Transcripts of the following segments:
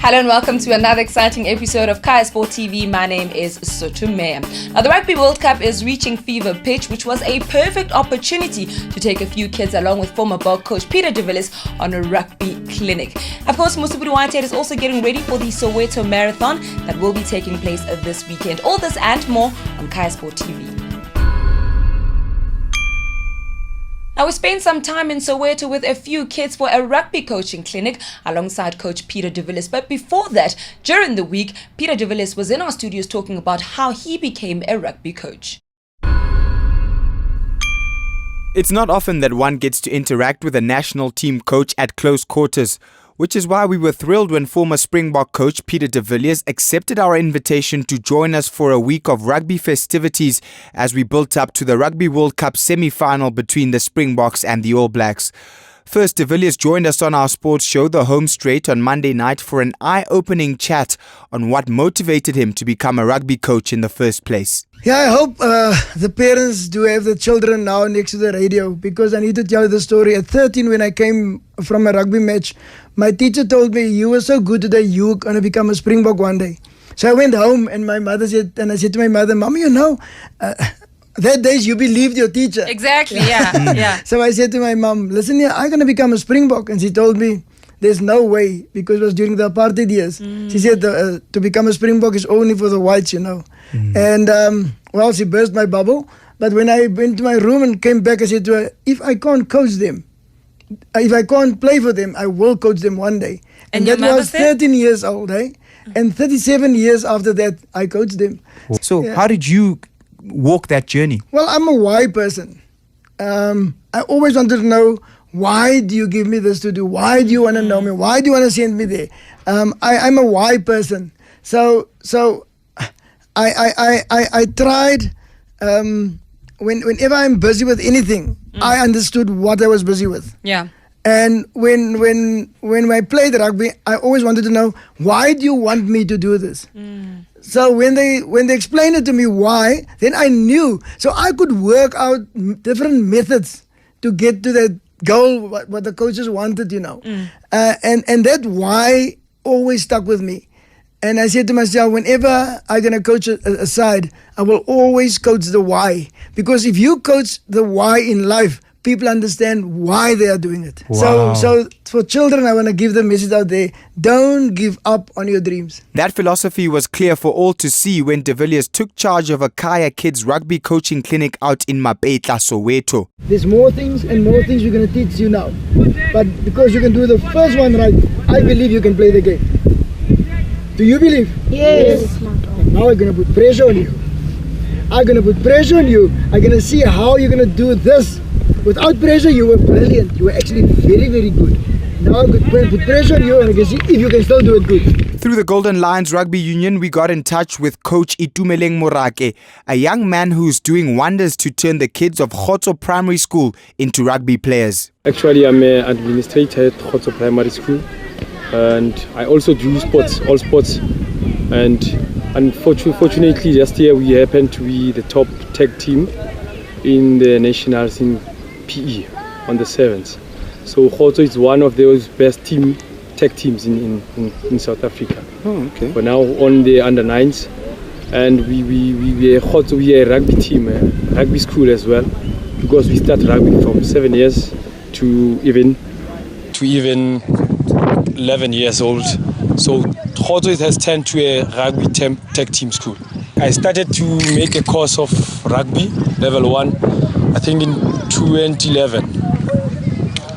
Hello and welcome to another exciting episode of Kaya Sport TV. My name is Sotume. Now, the Rugby World Cup is reaching fever pitch, which was a perfect opportunity to take a few kids along with former Bok coach Peter de Villiers on a rugby clinic. Of course, Mosibodi Whitehead is also getting ready for the Soweto Marathon that will be taking place this weekend. All this and more on Kaya Sport TV. Now, we spent some time in Soweto with a few kids for a rugby coaching clinic alongside Coach Peter de Villiers. But before that, during the week, Peter de Villiers was in our studios talking about how he became a rugby coach. It's not often that one gets to interact with a national team coach at close quarters, which is why we were thrilled when former Springbok coach Peter de Villiers accepted our invitation to join us for a week of rugby festivities as we built up to the Rugby World Cup semi-final between the Springboks and the All Blacks. First, de Villiers joined us on our sports show, The Home Straight, on Monday night for an eye-opening chat on what motivated him to become a rugby coach in the first place. Yeah, I hope the parents do have the children now next to the radio, because I need to tell you the story. At 13, when I came from a rugby match, my teacher told me, "You were so good today, you're going to become a Springbok one day." So I went home and I said to my mother, "Mommy, that days you believed your teacher." Exactly, yeah. So I said to my mom, "Listen here, I'm going to become a Springbok." And she told me, "There's no way," because it was during the apartheid years. She said to become a Springbok is only for the whites, And, she burst my bubble. But when I went to my room and came back, I said to her, if I can't coach them, if I can't play for them, I will coach them one day. And that was 13 years old, And 37 years after that, I coached them. So how did you walk that journey? Well, I'm a why person. I always wanted to know, why do you give me this to do? Why do you want to know me? Why do you want to send me there? I'm a why person. So I tried, whenever I'm busy with anything, I understood what I was busy with. Yeah. And when I played rugby, I always wanted to know, why do you want me to do this? So when they explained it to me why, then I knew. So I could work out different methods to get to that goal, what the coaches wanted, And that why always stuck with me. And I said to myself, whenever I'm going to coach a side, I will always coach the why. Because if you coach the why in life, people understand why they are doing it. Wow. So for children, I want to give the message out there, don't give up on your dreams. That philosophy was clear for all to see when de Villiers took charge of a Kaya Kids rugby coaching clinic out in Mapetla, Soweto. There's more things and more things we're going to teach you now. But because you can do the first one right, I believe you can play the game. Do you believe? Yes. Now I'm going to put pressure on you. I'm going to put pressure on you. I'm going to see how you're going to do this. Without pressure, you were brilliant. You were actually very, very good. Now I'm going to put pressure on you and I can see if you can still do it good. Through the Golden Lions Rugby Union, we got in touch with Coach Itumeleng Morake, a young man who's doing wonders to turn the kids of Khotso Primary School into rugby players. Actually, I'm an administrator at Khotso Primary School. And I also do sports, all sports. And unfortunately, last year we happened to be the top tag team in the nationals in PE on the 7th. So Khotso is one of those best tag teams in South Africa. Oh, okay. For now on the under 9s, and we are a rugby team, a rugby school as well, because we start rugby from 7 years to even 11 years old. So Khotso has turned to a rugby tech team school. I started to make a course of rugby, level 1, I think in 2011.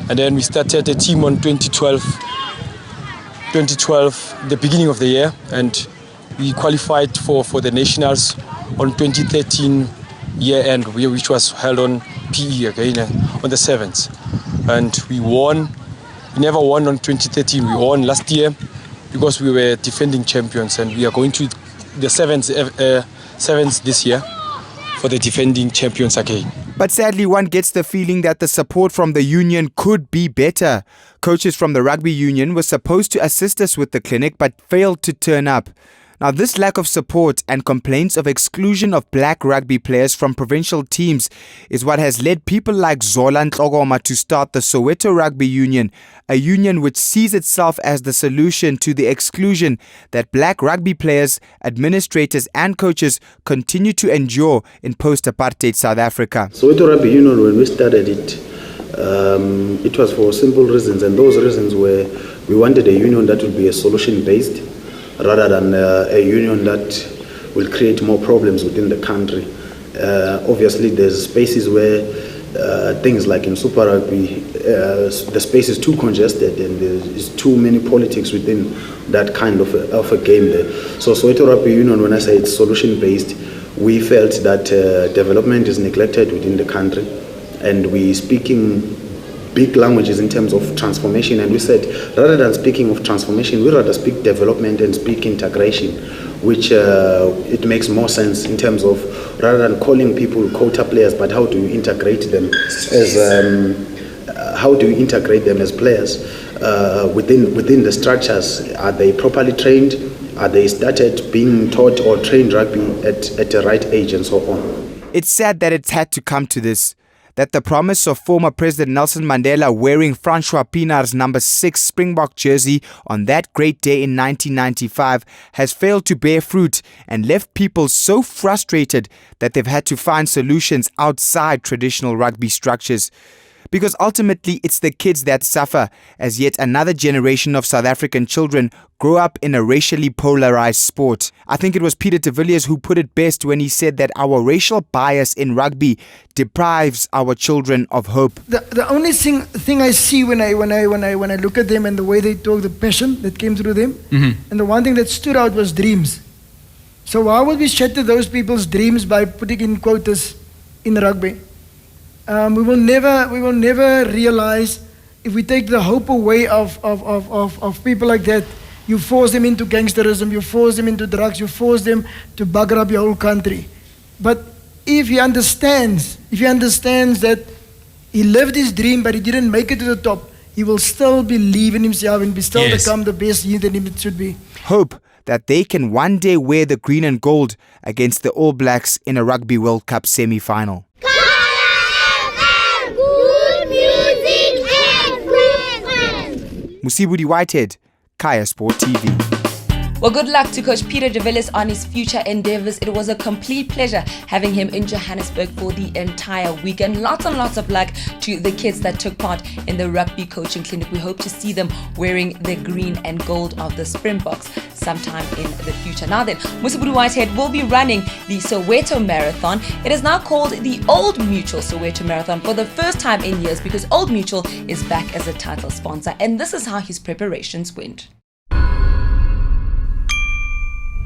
And then we started a team on 2012, the beginning of the year. And we qualified for the nationals on 2013 year end, which was held on PE again on the 7th. And we won. We never won on 2013. We won last year because we were defending champions, and we are going to the 7th this year for the defending champions again. But sadly, one gets the feeling that the support from the union could be better. Coaches from the rugby union were supposed to assist us with the clinic but failed to turn up. Now, this lack of support and complaints of exclusion of black rugby players from provincial teams is what has led people like Zola Ntlogoma to start the Soweto Rugby Union, a union which sees itself as the solution to the exclusion that black rugby players, administrators and coaches continue to endure in post-apartheid South Africa. Soweto Rugby Union, when we started it was for simple reasons, and those reasons were we wanted a union that would be a solution-based rather than a union that will create more problems within the country. Obviously, there's spaces where things like in Super Rugby, the space is too congested and there's too many politics within that kind of a game there. So Soweto Rugby Union, when I say it's solution-based, we felt that development is neglected within the country, and we speaking big languages in terms of transformation, and we said rather than speaking of transformation, we rather speak development and speak integration, which it makes more sense in terms of rather than calling people quota players, but how do you integrate them as players within the structures? Are they properly trained? Are they started being taught or trained rugby at the right age and so on? It's sad that it's had to come to this, that the promise of former President Nelson Mandela wearing Francois Pienaar's number 6 Springbok jersey on that great day in 1995 has failed to bear fruit and left people so frustrated that they've had to find solutions outside traditional rugby structures. Because ultimately it's the kids that suffer as yet another generation of South African children grow up in a racially polarized sport. I think it was Peter de Villiers who put it best when he said that our racial bias in rugby deprives our children of hope. The only thing I see when I look at them and the way they talk, the passion that came through them, and the one thing that stood out was dreams. So why would we shatter those people's dreams by putting in quotas in rugby? We will never realize if we take the hope away of people like that. You force them into gangsterism, you force them into drugs, you force them to bugger up your whole country. But if he understands that he lived his dream but he didn't make it to the top, he will still believe in himself and still become the best he that he should be. Hope that they can one day wear the green and gold against the All Blacks in a Rugby World Cup semi-final. Mosibodi Whitehead, Kaya Sport TV. Well, good luck to Coach Peter de Villiers on his future endeavours. It was a complete pleasure having him in Johannesburg for the entire week, and lots of luck to the kids that took part in the rugby coaching clinic. We hope to see them wearing the green and gold of the Springboks sometime in the future. Now then, Mosibodi Whitehead will be running the Soweto Marathon. It is now called the Old Mutual Soweto Marathon for the first time in years because Old Mutual is back as a title sponsor, and this is how his preparations went.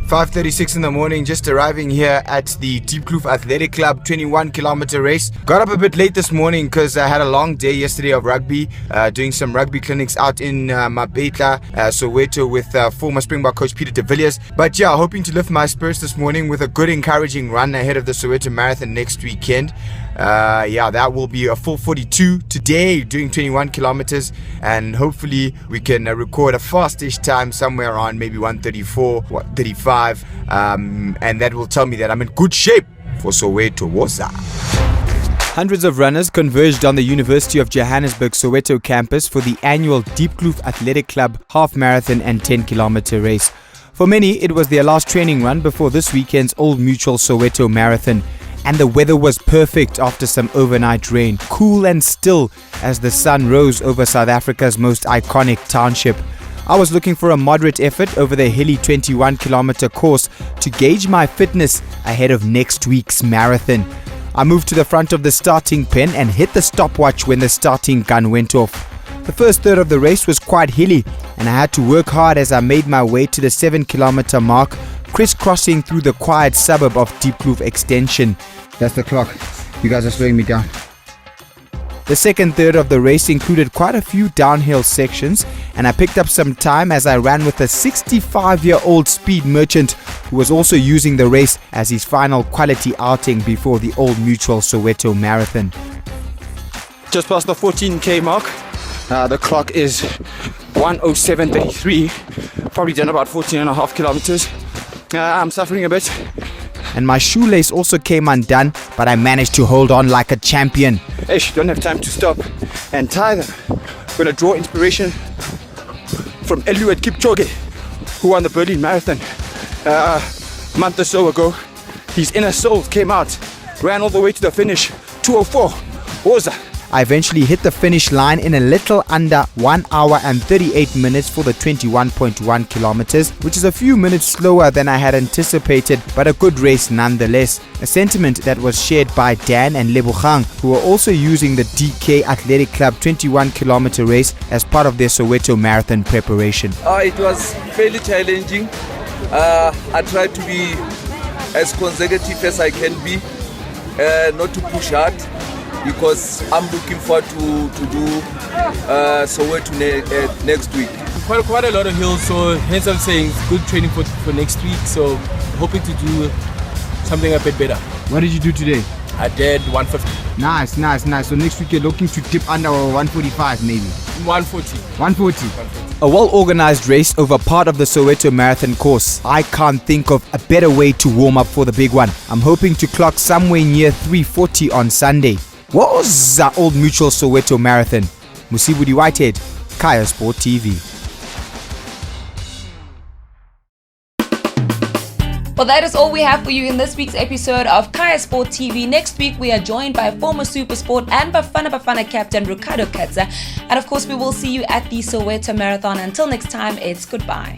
5:36 in the morning, just arriving here at the Diepkloof Athletic Club 21-kilometer race. Got up a bit late this morning because I had a long day yesterday of rugby, doing some rugby clinics out in Mabetla, Soweto with former Springbok coach Peter de Villiers. But yeah, hoping to lift my spirits this morning with a good encouraging run ahead of the Soweto Marathon next weekend. That will be a full 42 today, doing 21 kilometers, and hopefully we can record a fastish time somewhere around maybe 1:34, 1:35, and that will tell me that I'm in good shape for Soweto Woza. Hundreds of runners converged on the University of Johannesburg Soweto campus for the annual Diepkloof Athletic Club half marathon and 10-kilometer race. For many, it was their last training run before this weekend's Old Mutual Soweto Marathon. And the weather was perfect after some overnight rain, cool and still as the sun rose over South Africa's most iconic township. I was looking for a moderate effort over the hilly 21-kilometer course to gauge my fitness ahead of next week's marathon. I moved to the front of the starting pen and hit the stopwatch when the starting gun went off. The first third of the race was quite hilly, and I had to work hard as I made my way to the 7-kilometer mark, crisscrossing through the quiet suburb of Diepkloof Extension. That's the clock. You guys are slowing me down. The second third of the race included quite a few downhill sections, and I picked up some time as I ran with a 65-year-old speed merchant who was also using the race as his final quality outing before the Old Mutual Soweto Marathon. Just past the 14k mark. The clock is 1:07:33. Probably done about 14 and a half kilometers. I'm suffering a bit. And my shoelace also came undone, but I managed to hold on like a champion. Hey, don't have time to stop and tie them. I'm going to draw inspiration from Eliud Kipchoge, who won the Berlin Marathon a month or so ago. His inner soul came out, ran all the way to the finish, 2:04. Woza. I eventually hit the finish line in a little under 1 hour and 38 minutes for the 21.1 kilometers, which is a few minutes slower than I had anticipated, but a good race nonetheless. A sentiment that was shared by Dan and Lebogang, who were also using the Diepkloof Athletic Club 21 kilometer race as part of their Soweto Marathon preparation. It was fairly challenging. I tried to be as consecutive as I can be, not to push hard, because I'm looking forward to do Soweto next week. Quite a lot of hills, so hence I'm saying good training for next week. So hoping to do something a bit better. What did you do today? I did 150. Nice. So next week you're looking to dip under 145 maybe? 140. 140. A well-organized race over part of the Soweto Marathon course. I can't think of a better way to warm up for the big one. I'm hoping to clock somewhere near 340 on Sunday. What was the Old Mutual Soweto Marathon? Mosibodi Whitehead, Kaya Sport TV. Well, that is all we have for you in this week's episode of Kaya Sport TV. Next week, we are joined by former Supersport and Bafana captain Ricardo Katza. And of course, we will see you at the Soweto Marathon. Until next time, it's goodbye.